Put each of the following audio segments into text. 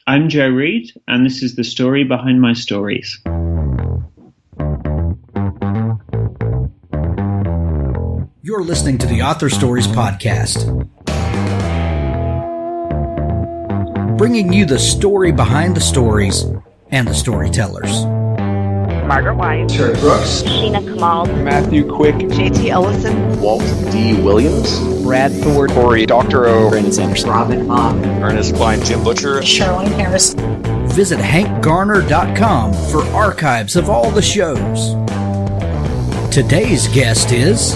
I'm Joe Reed, and this is the story behind my stories. You're listening to the Author Stories Podcast, bringing you the story behind the stories and the storytellers. Margaret White, Terry Brooks, Sheena Kamal, Matthew Quick, J.T. Ellison, Walt D. Williams, Brad Thor, Corey, Dr. O, Brandon Sanderson, Robin Mom, Ernest Klein, Jim Butcher, Sherwin Harris. Visit hankgarner.com for archives of all the shows. Today's guest is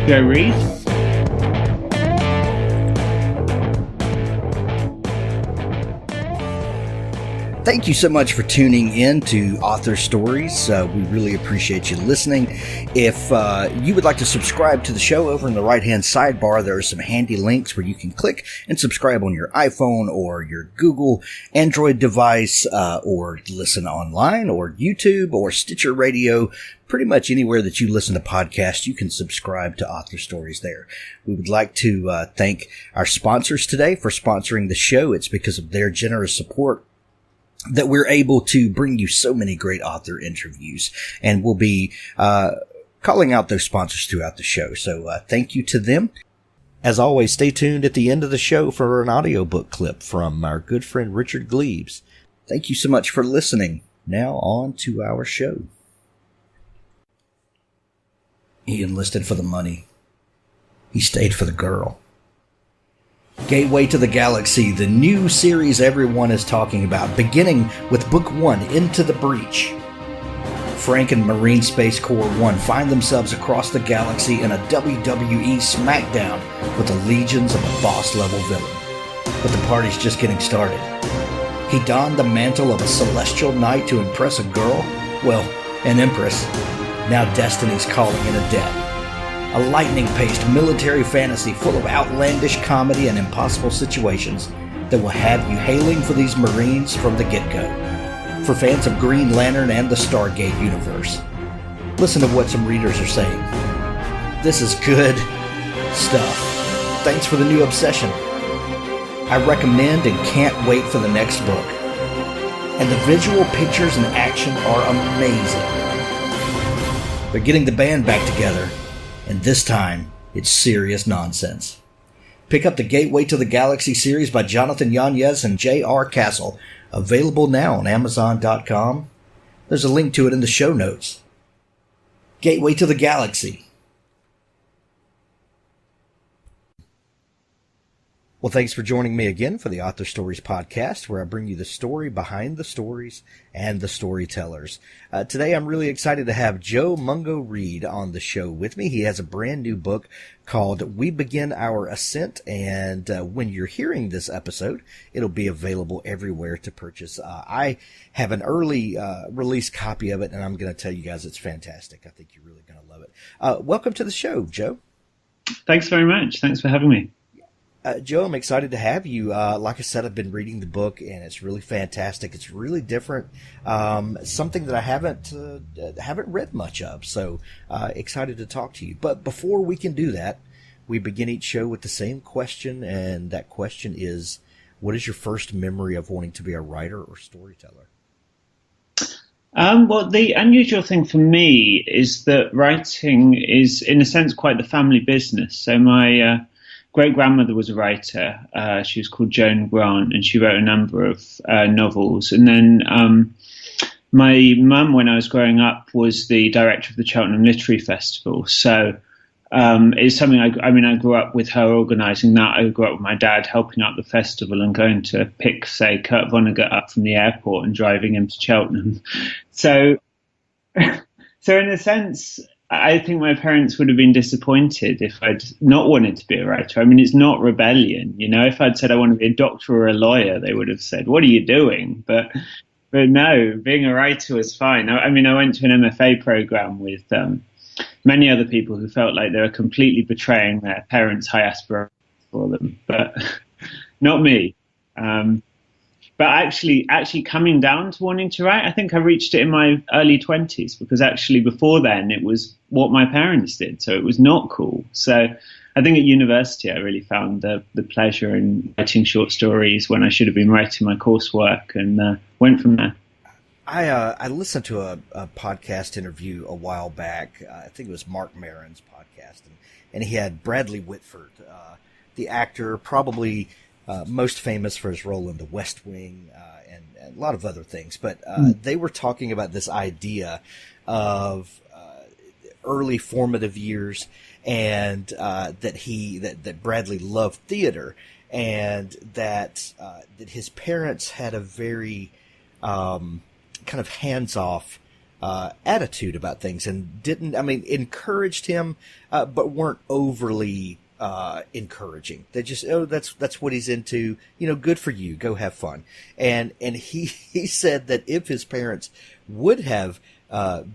Joe Reed. Thank you so much for tuning in to Author Stories. We really appreciate you listening. If you would like to subscribe to the show, over in the right-hand sidebar, there are some handy links where you can click and subscribe on your iPhone or your Google Android device, or listen online, or YouTube, or Stitcher Radio. Pretty much anywhere that you listen to podcasts, you can subscribe to Author Stories there. We would like to thank our sponsors today for sponsoring the show. It's because of their generous support that we're able to bring you so many great author interviews, and we'll be calling out those sponsors throughout the show. So thank you to them. As always, stay tuned at the end of the show for an audiobook clip from our good friend Richard Gleaves. Thank you so much for listening. Now on to our show. He enlisted for the money. He stayed for the girl. Gateway to the Galaxy, the new series everyone is talking about, beginning with Book 1, Into the Breach. Frank and Marine Space Corps 1 find themselves across the galaxy in a WWE smackdown with the legions of a boss-level villain. But the party's just getting started. He donned the mantle of a celestial knight to impress a girl? Well, an empress. Now destiny's calling in a debt. A lightning-paced military fantasy full of outlandish comedy and impossible situations that will have you hailing for these Marines from the get-go. For fans of Green Lantern and the Stargate universe. Listen to what some readers are saying. This is good stuff. Thanks for the new obsession. I recommend and can't wait for the next book. And the visual pictures and action are amazing. They're getting the band back together. And this time, it's serious nonsense. Pick up the Gateway to the Galaxy series by Jonathan Yanez and J.R. Castle, available now on Amazon.com. There's a link to it in the show notes. Gateway to the Galaxy. Well, thanks for joining me again for the Author Stories Podcast, where I bring you the story behind the stories and the storytellers. Today, I'm really excited to have Joe Mungo Reed on the show with me. He has a brand new book called We Begin Our Ascent, and when you're hearing this episode, it'll be available everywhere to purchase. I have an early release copy of it, and I'm going to tell you guys it's fantastic. I think you're really going to love it. Welcome to the show, Joe. Thanks very much. Thanks for having me. Joe, I'm excited to have you. Like I said, I've been reading the book, and it's really fantastic. It's really different, something that I haven't read much of. So excited to talk to you. But before we can do that, we begin each show with the same question, and that question is, what is your first memory of wanting to be a writer or storyteller? Well, the unusual thing for me is that writing is, in a sense, quite the family business. So my great-grandmother was a writer. She was called Joan Grant, and she wrote a number of novels. And then my mum, when I was growing up, was the director of the Cheltenham Literary Festival. So it's something I grew up with her organising that. I grew up with my dad helping out the festival and going to pick, say, Kurt Vonnegut up from the airport and driving him to Cheltenham. So in a sense, I think my parents would have been disappointed if I'd not wanted to be a writer. I mean, it's not rebellion. You know, if I'd said I want to be a doctor or a lawyer, they would have said, what are you doing? But no, being a writer was fine. I went to an MFA program with many other people who felt like they were completely betraying their parents' high aspirations for them, but not me. But actually coming down to wanting to write, I think I reached it in my early 20s, because actually before then it was what my parents did. So it was not cool. So I think at university I really found the pleasure in writing short stories when I should have been writing my coursework, and went from there. I listened to a podcast interview a while back. I think it was Mark Maron's podcast, and he had Bradley Whitford, the actor, probably most famous for his role in The West Wing, and a lot of other things. But they were talking about this idea of early formative years, and that Bradley loved theater, and that his parents had a very kind of hands-off attitude about things, and encouraged him, but weren't overly encouraging. They just, that's what he's into, good for you, go have fun. And he said that if his parents would have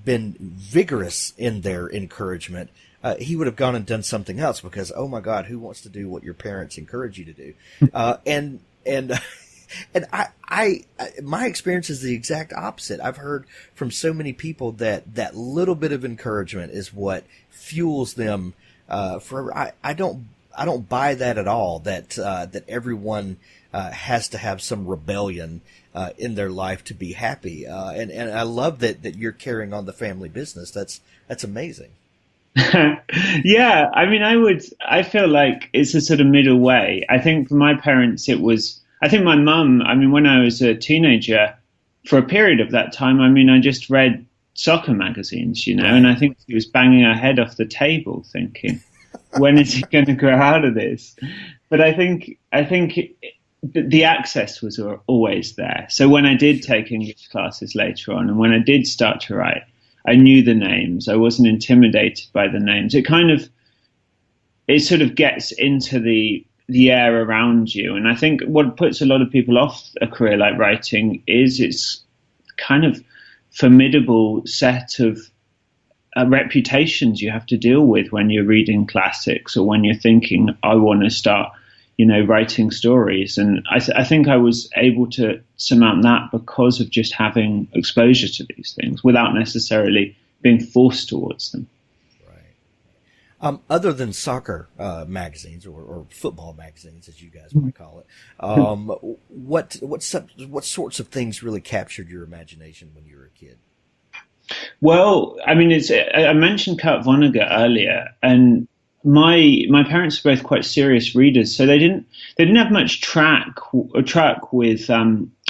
been vigorous in their encouragement, he would have gone and done something else, because, oh my God, who wants to do what your parents encourage you to do? And I my experience is the exact opposite. I've heard from so many people that little bit of encouragement is what fuels them forever. I don't buy that at all. That everyone has to have some rebellion in their life to be happy. And I love that you're carrying on the family business. That's amazing. Yeah, I feel like it's a sort of middle way. I think for my parents, I think my mum, when I was a teenager, for a period of that time, I just read soccer magazines, and I think she was banging her head off the table thinking, when is he going to grow out of this? But I think the access was always there. So when I did take English classes later on, and when I did start to write, I knew the names. I wasn't intimidated by the names. It sort of gets into the air around you. And I think what puts a lot of people off a career like writing is its kind of formidable set of reputations you have to deal with when you're reading classics, or when you're thinking, I want to start, writing stories. And I think I was able to surmount that because of just having exposure to these things without necessarily being forced towards them. Other than soccer magazines or football magazines, as you guys might call it, what sorts of things really captured your imagination when you were a kid? Well, I mentioned Kurt Vonnegut earlier, and my parents were both quite serious readers, so they didn't have much track with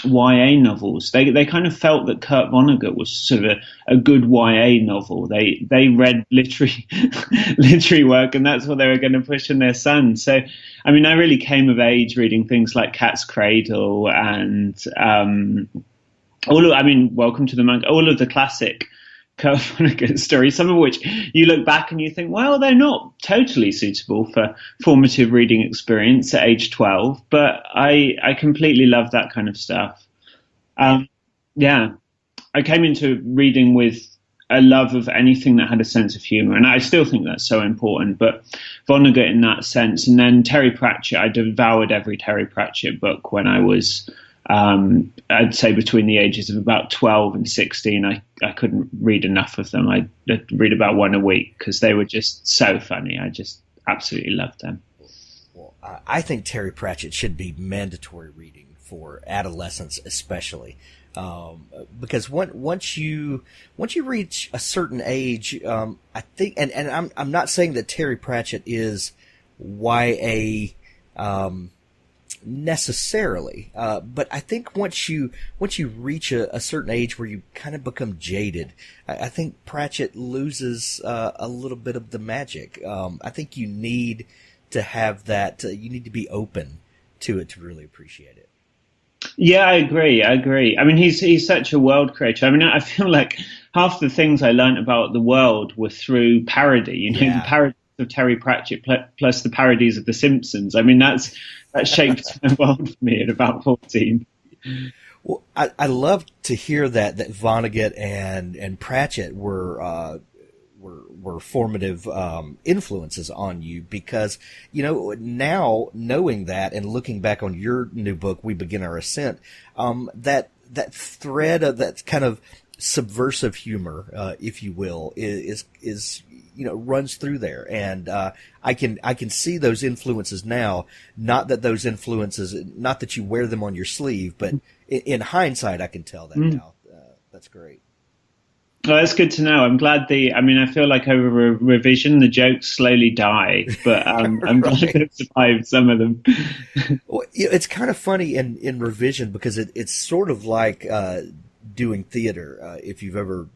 YA novels. They kind of felt that Kurt Vonnegut was sort of a good YA novel. They read literary work, and that's what they were going to push on their sons. So, I really came of age reading things like Cat's Cradle and Welcome to the Monk, all of the classic Kurt Vonnegut stories, some of which you look back and you think, well, they're not totally suitable for formative reading experience at age 12, but I completely love that kind of stuff. I came into reading with a love of anything that had a sense of humor, and I still think that's so important, but Vonnegut in that sense. And then Terry Pratchett, I devoured every Terry Pratchett book when I was I'd say between the ages of about 12 and 16. I couldn't read enough of them. I'd read about one a week because they were just so funny. I just absolutely loved them. Well, I think Terry Pratchett should be mandatory reading for adolescents, especially, because once you reach a certain age, I think, and I'm not saying that Terry Pratchett is YA necessarily, but I think once you reach a certain age where you kind of become jaded, I think Pratchett loses a little bit of the magic. I think you need to have that. You need to be open to it to really appreciate it. Yeah, I agree. He's such a world creator. I feel like half the things I learned about the world were through parody. The parodies of Terry Pratchett plus the parodies of The Simpsons. That shaped my world for me at about 14. Well, I love to hear that Vonnegut and Pratchett were formative influences on you, because now knowing that and looking back on your new book, We Begin Our Ascent, that thread of that kind of subversive humor, if you will, is runs through there. And I can see those influences now. Not that you wear them on your sleeve, but in hindsight, I can tell that now. That's great. Well, that's good to know. I'm glad I feel like over revision, the jokes slowly die, but I'm glad they've survived some of them. Well, it's kind of funny in revision because it's sort of like doing theater. If you've ever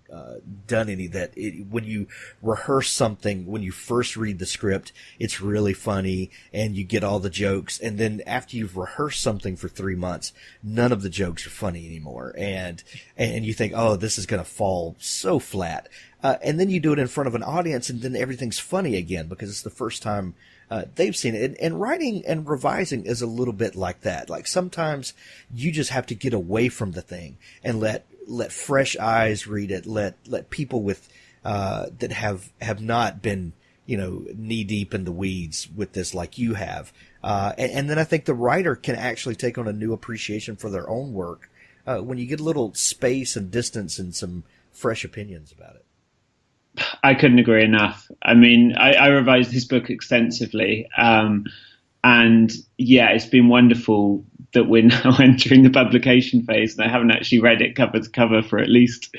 done any of that, when you rehearse something, when you first read the script, it's really funny and you get all the jokes. And then after you've rehearsed something for 3 months, none of the jokes are funny anymore. And you think, oh, this is going to fall so flat. And then you do it in front of an audience and then everything's funny again because it's the first time they've seen it. And writing and revising is a little bit like that. Like sometimes you just have to get away from the thing and let fresh eyes read it. Let people with that have not been knee deep in the weeds with this like you have. And then I think the writer can actually take on a new appreciation for their own work when you get a little space and distance and some fresh opinions about it. I couldn't agree enough. I mean, I revised this book extensively, and yeah, it's been wonderful that we're now entering the publication phase, and I haven't actually read it cover to cover for at least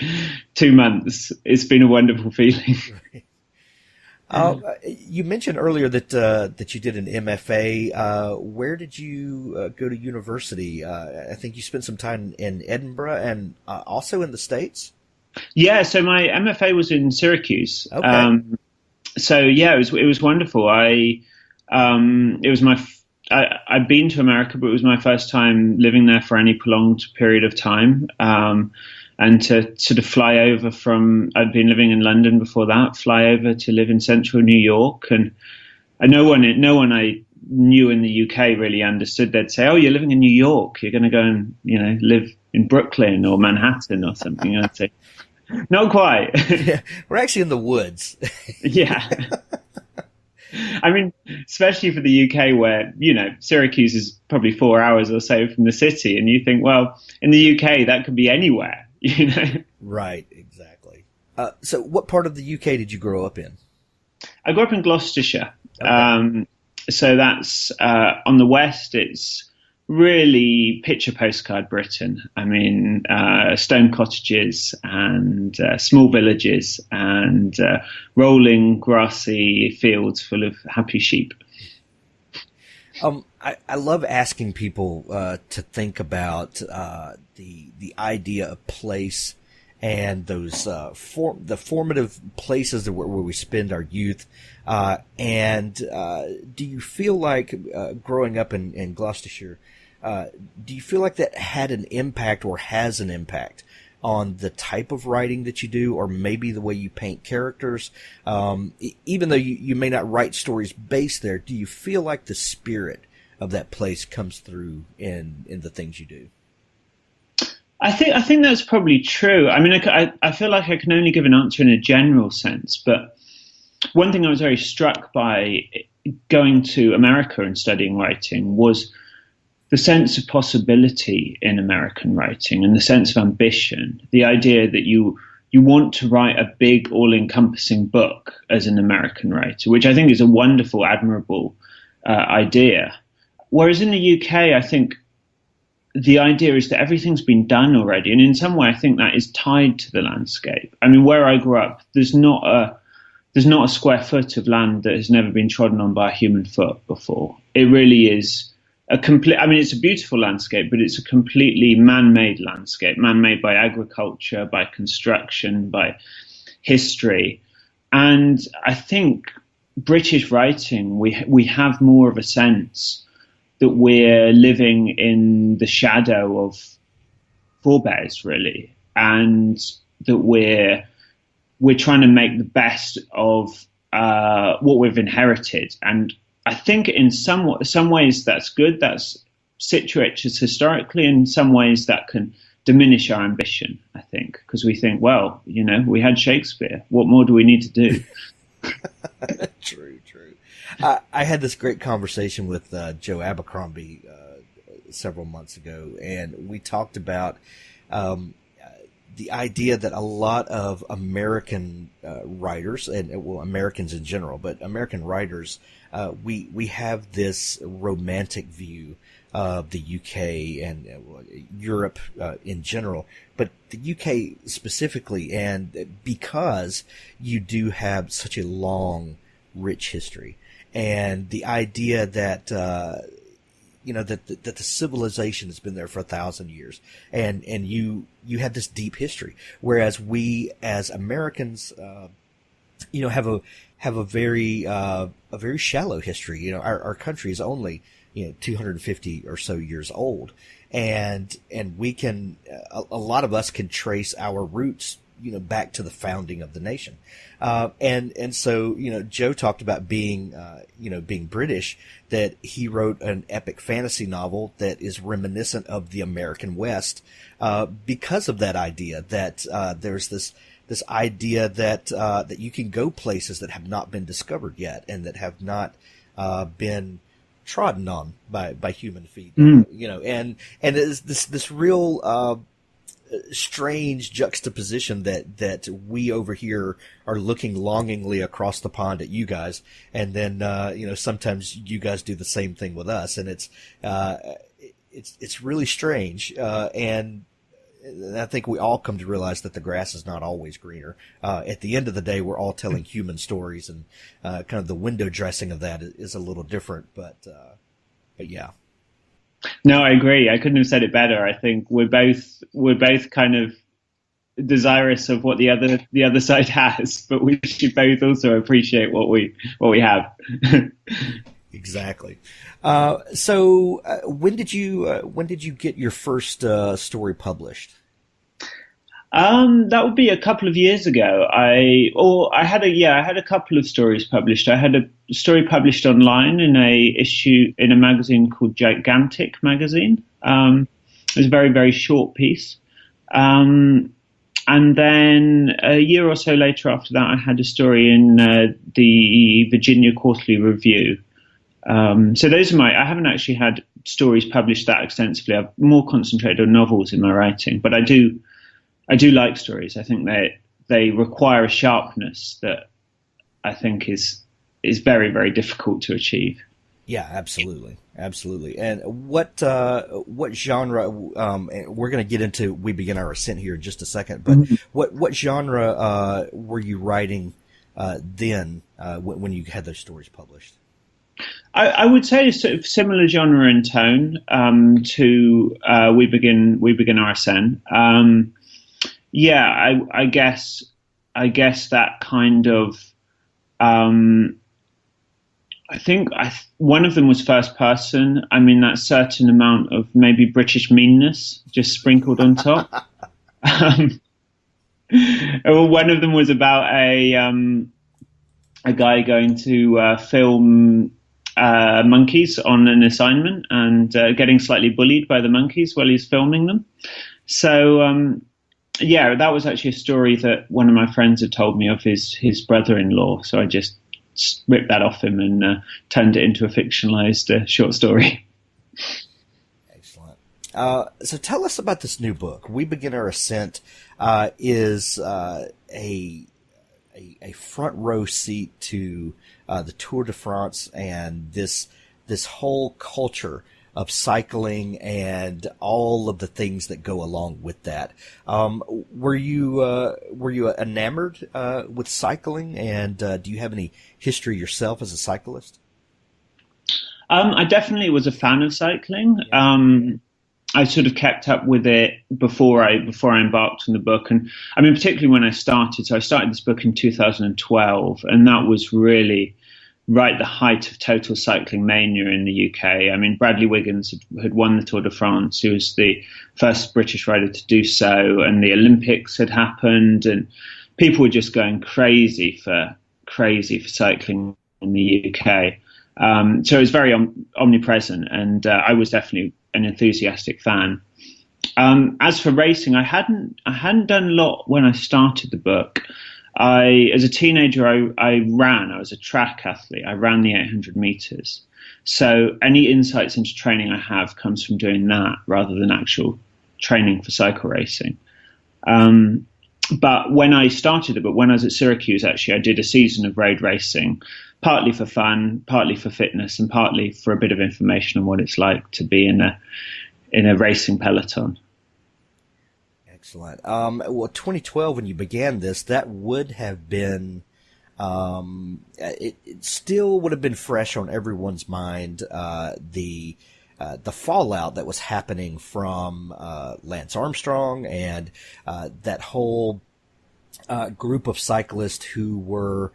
2 months. It's been a wonderful feeling. You mentioned earlier that you did an MFA. Where did you go to university? I think you spent some time in Edinburgh and also in the States. Yeah, so my MFA was in Syracuse. Okay. So yeah, it was wonderful. I'd been to America, but it was my first time living there for any prolonged period of time. And to sort of fly over I'd been living in London before that, fly over to live in central New York, and no one I knew in the UK really understood. They'd say, "Oh, you're living in New York. You're going to go and live in Brooklyn or Manhattan or something." I'd say, "Not quite." Yeah, we're actually in the woods. Yeah. I mean, especially for the UK where, Syracuse is probably 4 hours or so from the city. And you think, well, in the UK, that could be anywhere, Right, exactly. So what part of the UK did you grow up in? I grew up in Gloucestershire. Okay. So that's on the west. It's really picture postcard Britain. I mean, stone cottages and small villages and rolling grassy fields full of happy sheep. I love asking people to think about the idea of place and those the formative places where we spend our youth. And do you feel like growing up in Gloucestershire, do you feel like that had an impact or has an impact on the type of writing that you do, or maybe the way you paint characters? Even though you may not write stories based there, do you feel like the spirit of that place comes through in the things you do? I think that's probably true. I mean, I feel like I can only give an answer in a general sense, but one thing I was very struck by going to America and studying writing was the sense of possibility in American writing and the sense of ambition, the idea that you want to write a big, all-encompassing book as an American writer, which I think is a wonderful, admirable idea. Whereas in the UK, I think the idea is that everything's been done already. And in some way, I think that is tied to the landscape. I mean, where I grew up, there's not a square foot of land that has never been trodden on by a human foot before. It really is it's a beautiful landscape, but it's a completely man-made landscape, man-made by agriculture, by construction, by history. And I think British writing, we have more of a sense that we're living in the shadow of forebears, really, and that we're trying to make the best of what we've inherited. And I think in some ways that's good. That's situates us historically. In some ways that can diminish our ambition, I think, because we think, well, we had Shakespeare. What more do we need to do? True. I had this great conversation with Joe Abercrombie several months ago, and we talked about the idea that a lot of American writers, and well, Americans in general, but American writers, we have this romantic view of the UK and Europe in general, but the UK specifically, and because you do have such a long, rich history, and the idea that that the civilization has been there for 1,000 years, and you have this deep history, whereas we as Americans, have a very shallow history. You know, our country is only 250 or so years old, and we can a lot of us can trace our roots back to the founding of the nation, and so Joe talked about being British, that he wrote an epic fantasy novel that is reminiscent of the American West, because of that idea that there's this idea that you can go places that have not been discovered yet and that have not been trodden on by human feet, and it's this real strange juxtaposition that we over here are looking longingly across the pond at you guys, and then sometimes you guys do the same thing with us, and it's really strange, and I think we all come to realize that the grass is not always greener. At the end of the day, we're all telling human stories, and kind of the window dressing of that is a little different, but yeah. No, I agree. I couldn't have said it better. I think we're both kind of desirous of what the other side has, but we should both also appreciate what we have. Exactly. So when did you get your first story published? That would be a couple of years ago. I had a couple of stories published. I had a story published online in a magazine called Gigantic Magazine. It was a very, very short piece. And then a year or so later after that, I had a story in the Virginia Quarterly Review. So those are I haven't actually had stories published that extensively. I've more concentrated on novels in my writing, but I do like stories. I think they require a sharpness that I think is very, very difficult to achieve. Yeah, absolutely. And what genre? We're going to get into We Begin Our Ascent here in just a second. But what genre were you writing then when you had those stories published? I would say a sort of similar genre and tone to We Begin Our Ascent. Yeah, I guess that kind of. I think one of them was first person. I mean, that certain amount of maybe British meanness just sprinkled on top. One of them was about a guy going to film monkeys on an assignment and getting slightly bullied by the monkeys while he's filming them. So. Yeah, that was actually a story that one of my friends had told me of his brother-in-law. So I just ripped that off him and turned it into a fictionalized short story. Excellent. So tell us about this new book. We Begin Our Ascent is a front row seat to the Tour de France and this whole culture of cycling and all of the things that go along with that. Were you enamored with cycling, and do you have any history yourself as a cyclist? I definitely was a fan of cycling. I sort of kept up with it before I embarked on the book, and I mean particularly when I started. So I started this book in 2012, and that was really right the height of total cycling mania in the UK. I mean, Bradley Wiggins had won the Tour de France. He was the first British rider to do so, and the Olympics had happened, and people were just going crazy for cycling in the UK. So it was very omnipresent, and I was definitely an enthusiastic fan. As for racing, I hadn't done a lot when I started the book. As a teenager, I ran. I was a track athlete. I ran the 800 meters. So any insights into training I have comes from doing that rather than actual training for cycle racing. But when I started the book, when I was at Syracuse, actually, I did a season of road racing, partly for fun, partly for fitness, and partly for a bit of information on what it's like to be in a racing peloton. Excellent. Well, 2012, when you began this, that would have been, it still would have been fresh on everyone's mind, the fallout that was happening from Lance Armstrong and that whole group of cyclists who were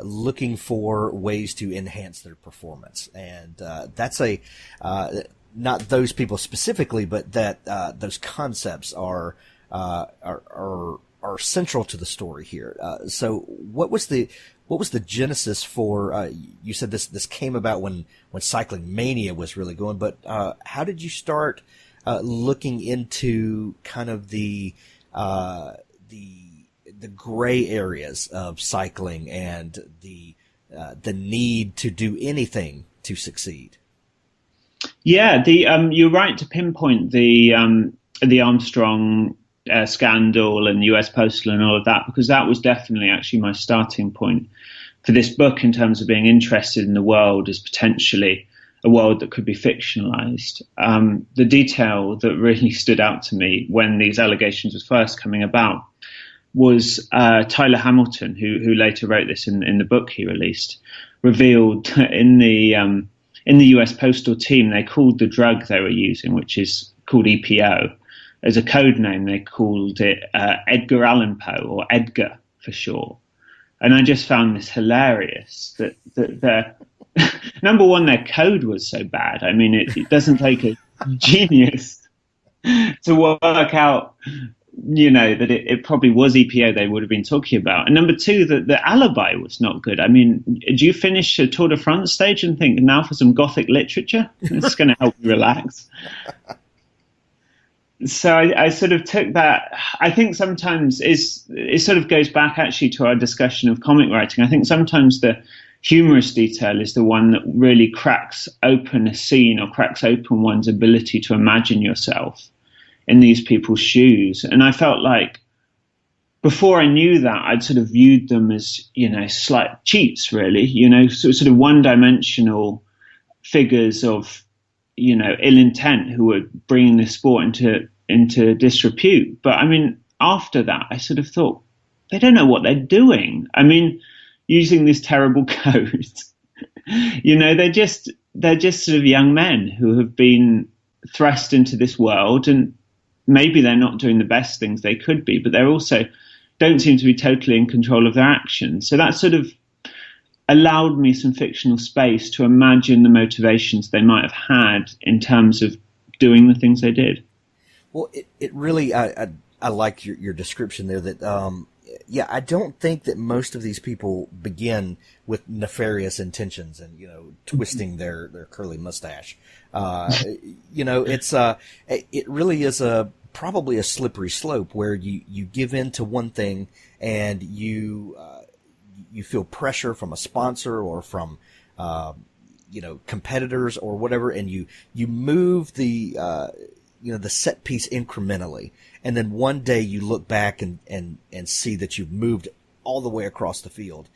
looking for ways to enhance their performance. And that's not those people specifically, but that those concepts are central to the story here. So what was the genesis for, you said this came about when cycling mania was really going, but how did you start looking into kind of the gray areas of cycling and the need to do anything to succeed? Yeah, you're right to pinpoint the Armstrong scandal and US Postal and all of that, because that was definitely actually my starting point for this book in terms of being interested in the world as potentially a world that could be fictionalized. The detail that really stood out to me when these allegations was first coming about was Tyler Hamilton, who later wrote this in the book he released, revealed in the US Postal team, they called the drug they were using, which is called EPO, as a code name, they called it Edgar Allan Poe, or Edgar for short. And I just found this hilarious that their number one, their code was so bad. I mean, it doesn't take a genius to work out, that it probably was EPO they would have been talking about. And number two, that the alibi was not good. I mean, do you finish a Tour de France stage and think, now for some Gothic literature? It's going to help you relax. So I sort of took that. I think sometimes it sort of goes back actually to our discussion of comic writing. I think sometimes the humorous detail is the one that really cracks open a scene or cracks open one's ability to imagine yourself in these people's shoes. And I felt like before I knew that, I'd sort of viewed them as, slight cheats, really, sort of one-dimensional figures of, ill intent who were bringing this sport into disrepute. But I mean, after that, I sort of thought, they don't know what they're doing. I mean, using this terrible code, they're just sort of young men who have been thrust into this world, and maybe they're not doing the best things they could be, but they're also don't seem to be totally in control of their actions. So that sort of allowed me some fictional space to imagine the motivations they might have had in terms of doing the things they did. Well, it really, I like your description there that, I don't think that most of these people begin with nefarious intentions and, twisting their curly mustache. It really is probably a slippery slope where you give in to one thing and you feel pressure from a sponsor or from, competitors or whatever, and you move the set piece incrementally. And then one day you look back and see that you've moved all the way across the field,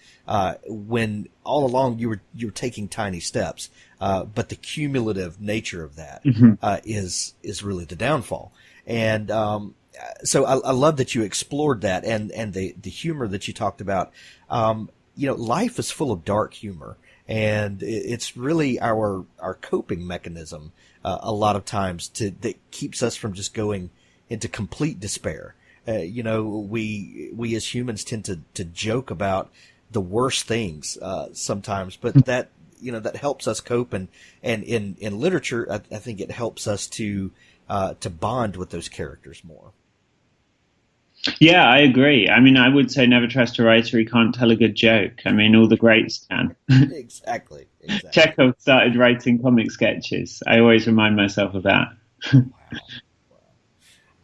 when all along you were taking tiny steps. But the cumulative nature of that, is really the downfall. And, so I love that you explored that and the humor that you talked about. Life is full of dark humor, and it's really our coping mechanism, a lot of times that keeps us from just going into complete despair. We as humans tend to joke about the worst things, sometimes, but that helps us cope. And in literature, I think it helps us to bond with those characters more. Yeah, I agree. I mean, I would say never trust a writer who can't tell a good joke. I mean, all the greats can. Exactly. Chekhov started writing comic sketches. I always remind myself of that.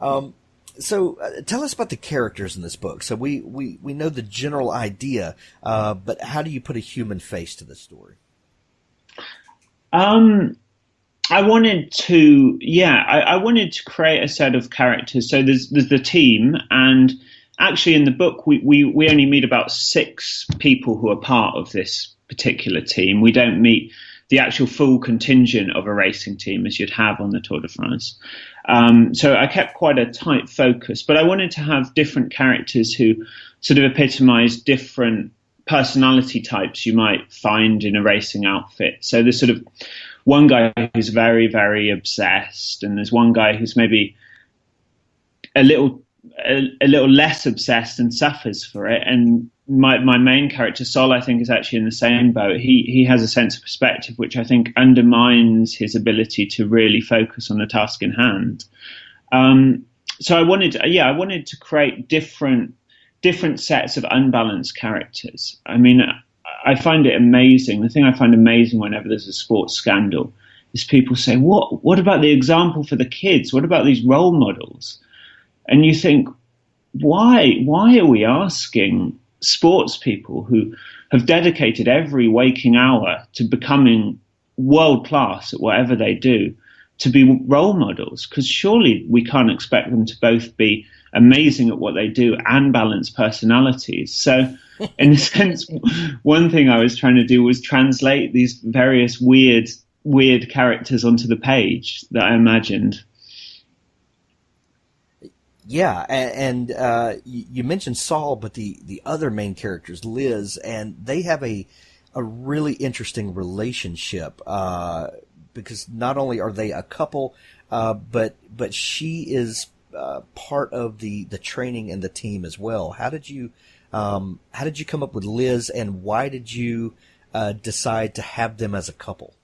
Wow. So tell us about the characters in this book. So we know the general idea, but how do you put a human face to this story? I wanted to, I wanted to create a set of characters. So there's the team, and actually in the book we only meet about 6 people who are part of this particular team. We don't meet the actual full contingent of a racing team as you'd have on the Tour de France. So I kept quite a tight focus, but I wanted to have different characters who sort of epitomize different personality types you might find in a racing outfit. So there's sort of one guy who's very, very obsessed, and there's one guy who's maybe a little less obsessed and suffers for it. And my main character, Sol, I think, is actually in the same boat. He has a sense of perspective, which I think undermines his ability to really focus on the task in hand. So I wanted to create different sets of unbalanced characters. I mean, I find it amazing. The thing I find amazing whenever there's a sports scandal is people say, what about the example for the kids? What about these role models? And you think, why are we asking sports people who have dedicated every waking hour to becoming world class at whatever they do to be role models? Because surely we can't expect them to both be amazing at what they do and balance personalities. So in a sense, one thing I was trying to do was translate these various weird characters onto the page that I imagined. Yeah, and you mentioned Saul, but the other main characters, Liz, and they have a really interesting relationship because not only are they a couple, but she is part of the training and the team as well. How did you come up with Liz, and why did you decide to have them as a couple?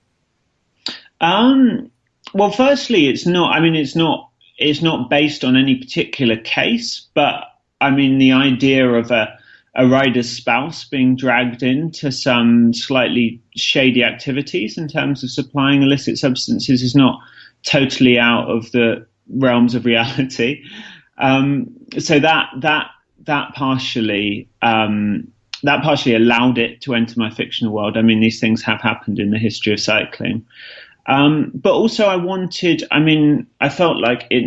Well, firstly, it's not based on any particular case, but I mean, the idea of a rider's spouse being dragged into some slightly shady activities in terms of supplying illicit substances is not totally out of the realms of reality. So that partially allowed it to enter my fictional world. I mean, these things have happened in the history of cycling. But also I felt like it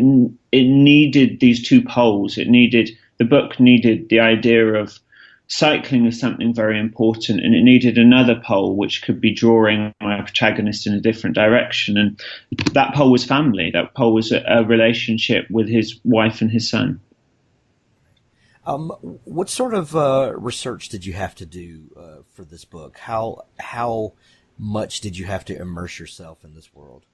needed these two poles. The book needed the idea of cycling as something very important, and it needed another pole which could be drawing my protagonist in a different direction. And that pole was family. That pole was a relationship with his wife and his son. What sort of research did you have to do for this book? How much did you have to immerse yourself in this world?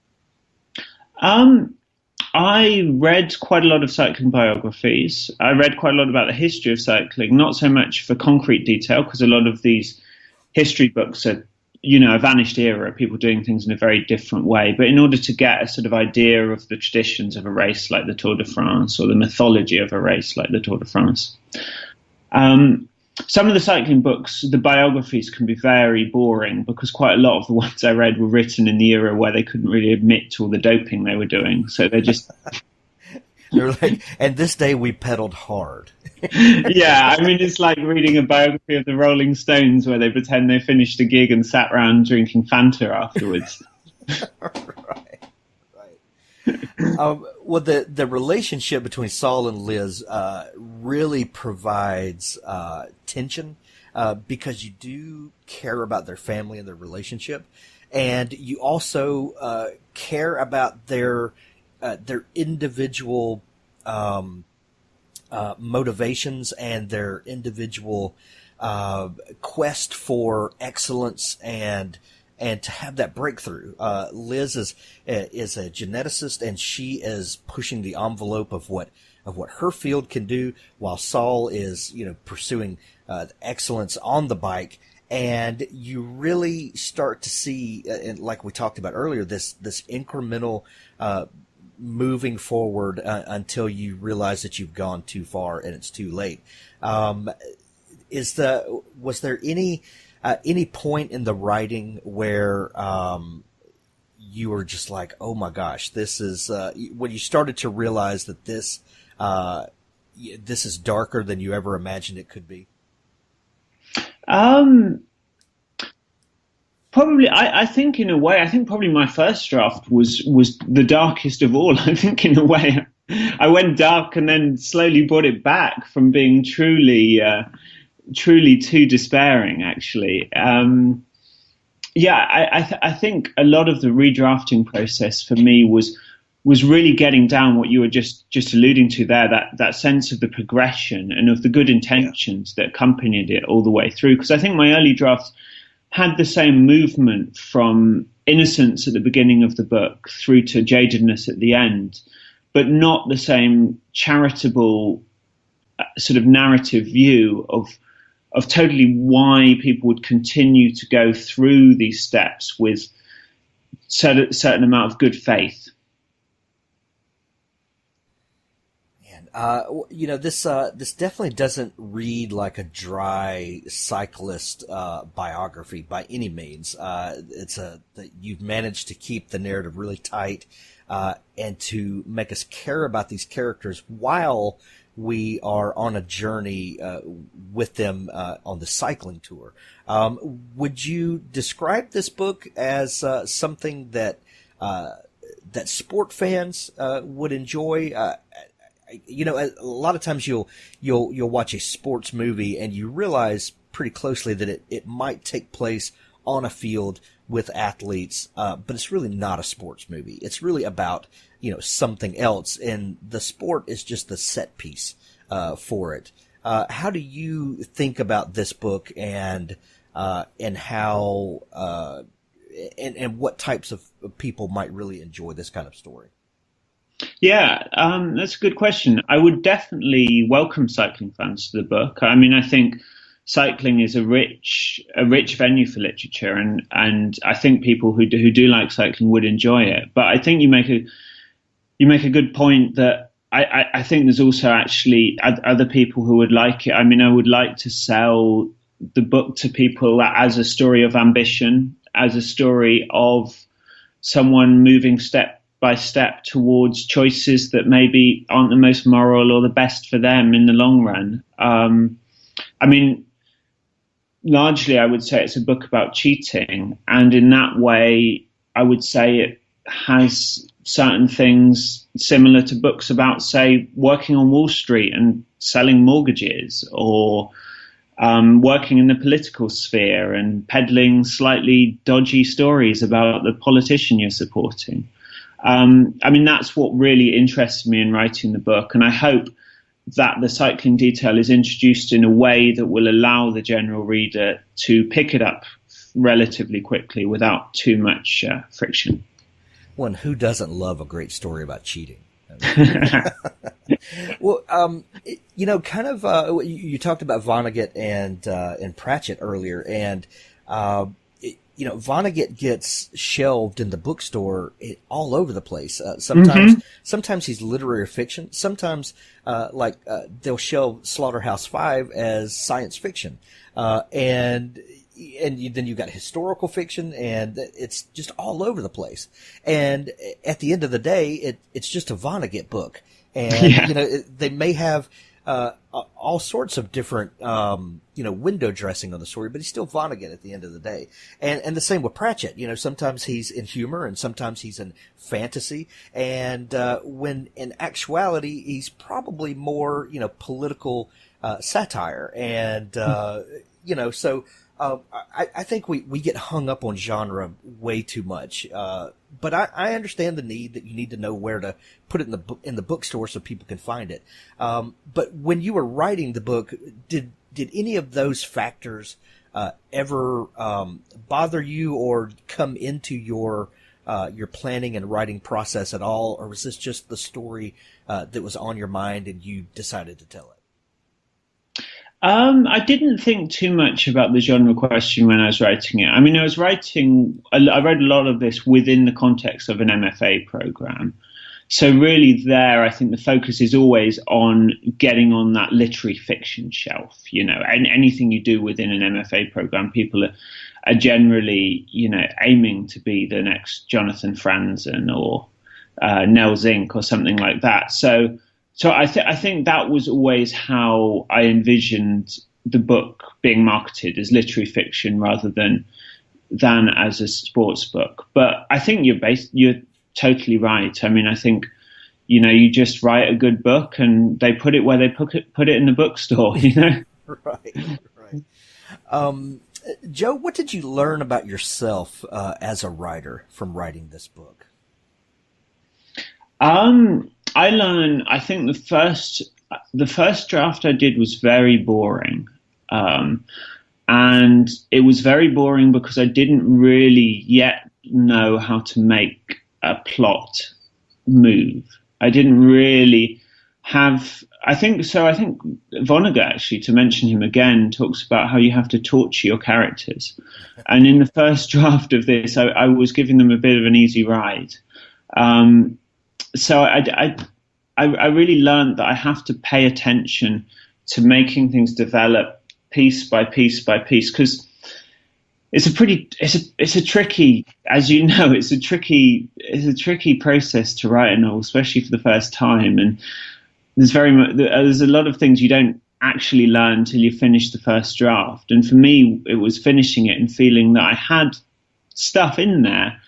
I read quite a lot of cycling biographies. I read quite a lot about the history of cycling, not so much for concrete detail, because a lot of these history books are, a vanished era, people doing things in a very different way. But in order to get a sort of idea of the traditions of a race like the Tour de France, or the mythology of a race like the Tour de France, some of the cycling books, the biographies can be very boring because quite a lot of the ones I read were written in the era where they couldn't really admit to all the doping they were doing. So they just... They're like, and this day we pedaled hard. Yeah, I mean, it's like reading a biography of the Rolling Stones where they pretend they finished a gig and sat around drinking Fanta afterwards. Right. Well, the relationship between Saul and Liz really provides tension because you do care about their family and their relationship, and you also care about their individual motivations and their individual quest for excellence and to have that breakthrough. Liz is a geneticist, and she is pushing the envelope of what her field can do, while Saul is pursuing excellence on the bike. And you really start to see, like we talked about earlier, this incremental moving forward until you realize that you've gone too far and it's too late. Was there any point in the writing where you were just like, oh my gosh, this is when you started to realize that this is darker than you ever imagined it could be? Probably, I think in a way, I think probably my first draft was the darkest of all. I think in a way, I went dark and then slowly brought it back from being truly too despairing, actually. I think a lot of the redrafting process for me was really getting down what you were just alluding to there, that sense of the progression and of the good intentions that accompanied it all the way through. Because I think my early drafts had the same movement from innocence at the beginning of the book through to jadedness at the end, but not the same charitable sort of narrative view of totally why people would continue to go through these steps with certain amount of good faith. This definitely doesn't read like a dry cyclist biography by any means. You've managed to keep the narrative really tight and to make us care about these characters while we are on a journey with them on the cycling tour. Would you describe this book as something that sport fans would enjoy? A lot of times you'll watch a sports movie and you realize pretty closely that it might take place on a field with athletes, but it's really not a sports movie. It's really about, something else, and the sport is just the set piece for it. How do you think about this book and how and what types of people might really enjoy this kind of story? Yeah, that's a good question. I would definitely welcome cycling fans to the book. I mean, I think cycling is a rich venue for literature, and I think people who do like cycling would enjoy it. But I think you make a good point that I think there's also actually other people who would like it. I mean, I would like to sell the book to people as a story of ambition, as a story of someone moving step by step towards choices that maybe aren't the most moral or the best for them in the long run. I mean, largely I would say it's a book about cheating, and in that way I would say it has certain things similar to books about, say, working on Wall Street and selling mortgages, or working in the political sphere and peddling slightly dodgy stories about the politician you're supporting. I mean, that's what really interested me in writing the book, and I hope that the cycling detail is introduced in a way that will allow the general reader to pick it up relatively quickly without too much friction. One who doesn't love a great story about cheating? Well, you talked about Vonnegut and Pratchett earlier, and Vonnegut gets shelved in the bookstore all over the place. Sometimes he's literary fiction. Sometimes, they'll shelve Slaughterhouse-Five as science fiction, and then you've got historical fiction, and it's just all over the place. And at the end of the day, it's just a Vonnegut book, and they may have all sorts of different, window dressing on the story, but he's still Vonnegut at the end of the day. And the same with Pratchett. Sometimes he's in humor and sometimes he's in fantasy. And, when in actuality, he's probably more, political, satire. And, I think we get hung up on genre way too much. But I understand the need that you need to know where to put it in the bookstore so people can find it. But when you were writing the book, did any of those factors ever bother you or come into your planning and writing process at all, or was this just the story that was on your mind and you decided to tell it? I didn't think too much about the genre question when I was writing it. I mean, I read a lot of this within the context of an MFA program. So really there, I think the focus is always on getting on that literary fiction shelf, and anything you do within an MFA program, people are generally, aiming to be the next Jonathan Franzen or Nell Zink or something like that. So I think that was always how I envisioned the book being marketed, as literary fiction rather than than as a sports book. But I think you're totally right. I mean, I think, you just write a good book and they put it where they put it in the bookstore, Right. Joe, what did you learn about yourself as a writer from writing this book? I learned, I think the first draft I did was very boring. And it was very boring because I didn't really yet know how to make a plot move. I didn't really have, I think Vonnegut, actually, to mention him again, talks about how you have to torture your characters. And in the first draft of this, I was giving them a bit of an easy ride. So I really learned that I have to pay attention to making things develop piece by piece by piece, because it's a tricky, as you know, it's a tricky process to write a novel, especially for the first time. And there's a lot of things you don't actually learn until you finish the first draft. And for me, it was finishing it and feeling that I had stuff in there,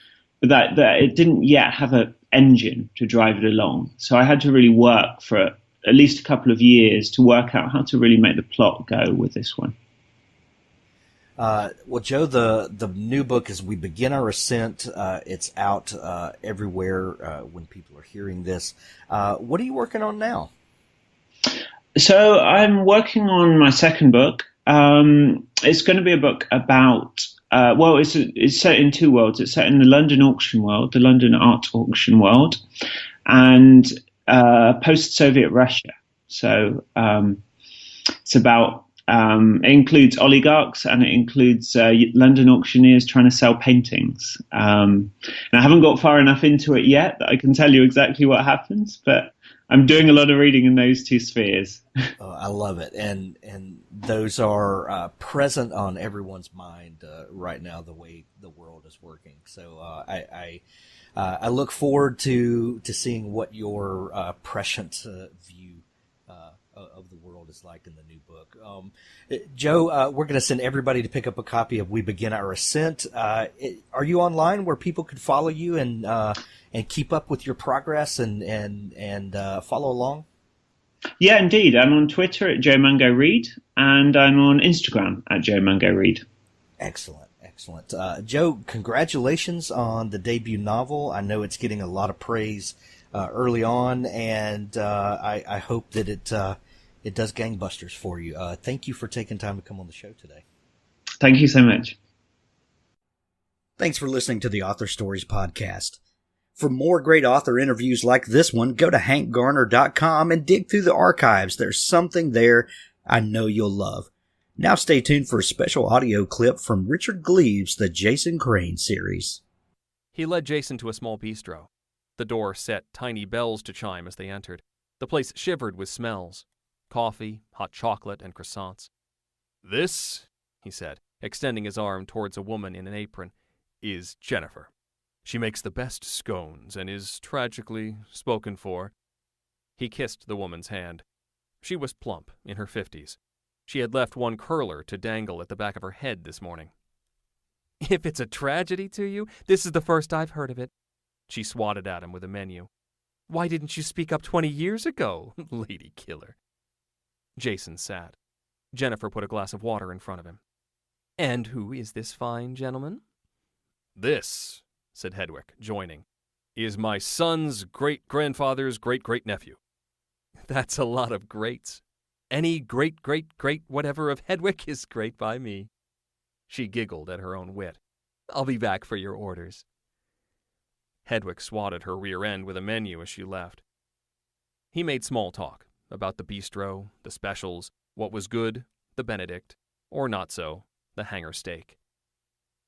but that it didn't yet have an engine to drive it along. So I had to really work for at least a couple of years to work out how to really make the plot go with this one. Well, Joe, the new book is We Begin Our Ascent. It's out everywhere when people are hearing this. What are you working on now? So I'm working on my second book. It's going to be a book about, it's set in two worlds. It's set in the London auction world, the London art auction world, and post-Soviet Russia. So it's about, it includes oligarchs and it includes London auctioneers trying to sell paintings. And I haven't got far enough into it yet that I can tell you exactly what happens, but I'm doing a lot of reading in those two spheres. Oh, I love it. And those are present on everyone's mind right now, the way the world is working. So I look forward to seeing what your prescient view of the world is like in the new book. Joe, we're going to send everybody to pick up a copy of We Begin Our Ascent. Are you online where people could follow you and keep up with your progress and follow along? Yeah, indeed. I'm on Twitter at Joe Mungo Reed, and I'm on Instagram at Joe Mungo Reed. Excellent. Joe, congratulations on the debut novel. I know it's getting a lot of praise early on, and I hope that it does gangbusters for you. Thank you for taking time to come on the show today. Thank you so much. Thanks for listening to the Author Stories podcast. For more great author interviews like this one, go to hankgarner.com and dig through the archives. There's something there I know you'll love. Now stay tuned for a special audio clip from Richard Gleaves' The Jason Crane series. He led Jason to a small bistro. The door set tiny bells to chime as they entered. The place shivered with smells. Coffee, hot chocolate, and croissants. "This," he said, extending his arm towards a woman in an apron, "is Jennifer. She makes the best scones and is tragically spoken for." He kissed the woman's hand. She was plump, in her 50s. She had left one curler to dangle at the back of her head this morning. "If it's a tragedy to you, this is the first I've heard of it." She swatted at him with a menu. "Why didn't you speak up 20 years ago, lady killer?" Jason sat. Jennifer put a glass of water in front of him. "And who is this fine gentleman?" "This," said Hedwig, joining, "is my son's great-grandfather's great-great-nephew." "That's a lot of greats. Any great-great-great-whatever of Hedwig is great by me." She giggled at her own wit. "I'll be back for your orders." Hedwig swatted her rear end with a menu as she left. He made small talk about the bistro, the specials, what was good, the Benedict, or not so, the hanger steak.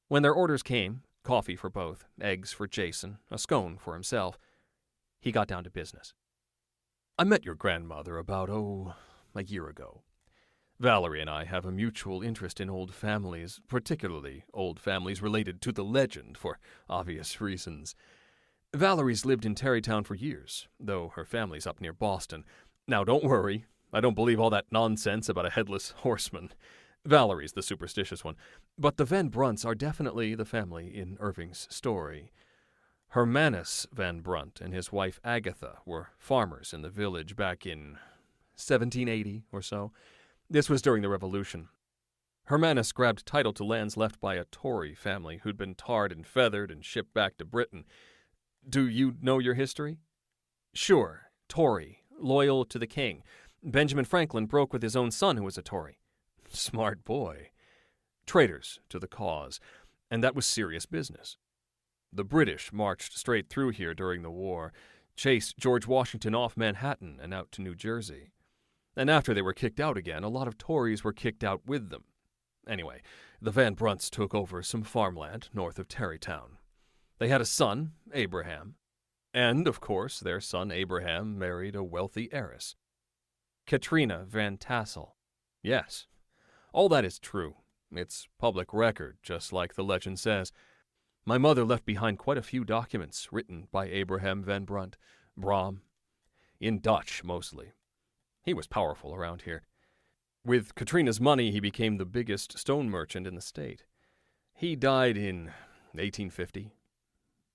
When their orders came, coffee for both, eggs for Jason, a scone for himself, he got down to business. "I met your grandmother about, a year ago. Valerie and I have a mutual interest in old families, particularly old families related to the legend for obvious reasons. Valerie's lived in Tarrytown for years, though her family's up near Boston. Now, don't worry. I don't believe all that nonsense about a headless horseman. Valerie's the superstitious one, but the Van Brunts are definitely the family in Irving's story. Hermanus Van Brunt and his wife Agatha were farmers in the village back in 1780 or so. This was during the Revolution. Hermanus grabbed title to lands left by a Tory family who'd been tarred and feathered and shipped back to Britain. Do you know your history? Sure, Tory, loyal to the king. Benjamin Franklin broke with his own son who was a Tory. Smart boy. Traitors to the cause, and that was serious business. The British marched straight through here during the war, chased George Washington off Manhattan and out to New Jersey. And after they were kicked out again, a lot of Tories were kicked out with them. Anyway, the Van Brunts took over some farmland north of Tarrytown. They had a son, Abraham, and, of course, their son Abraham married a wealthy heiress, Katrina Van Tassel. Yes, all that is true. It's public record, just like the legend says. My mother left behind quite a few documents written by Abraham Van Brunt, Brom, in Dutch mostly. He was powerful around here. With Katrina's money, he became the biggest stone merchant in the state. He died in 1850.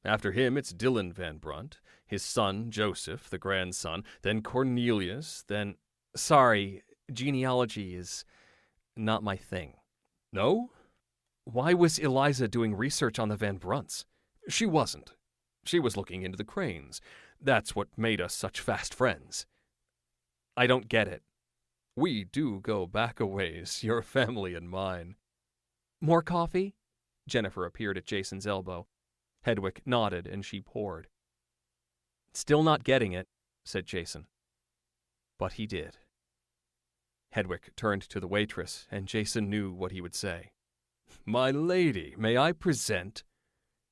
After him, it's Dylan Van Brunt, his son, Joseph, the grandson, then Cornelius, then... Sorry, genealogy is not my thing. No? Why was Eliza doing research on the Van Brunts? She wasn't. She was looking into the Cranes. That's what made us such fast friends. I don't get it. We do go back a ways, your family and mine. More coffee? Jennifer appeared at Jason's elbow. Hedwig nodded, and she poured. Still not getting it, said Jason. But he did. Hedwig turned to the waitress, and Jason knew what he would say. My lady, may I present?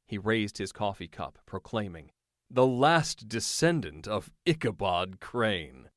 He raised his coffee cup, proclaiming, the last descendant of Ichabod Crane.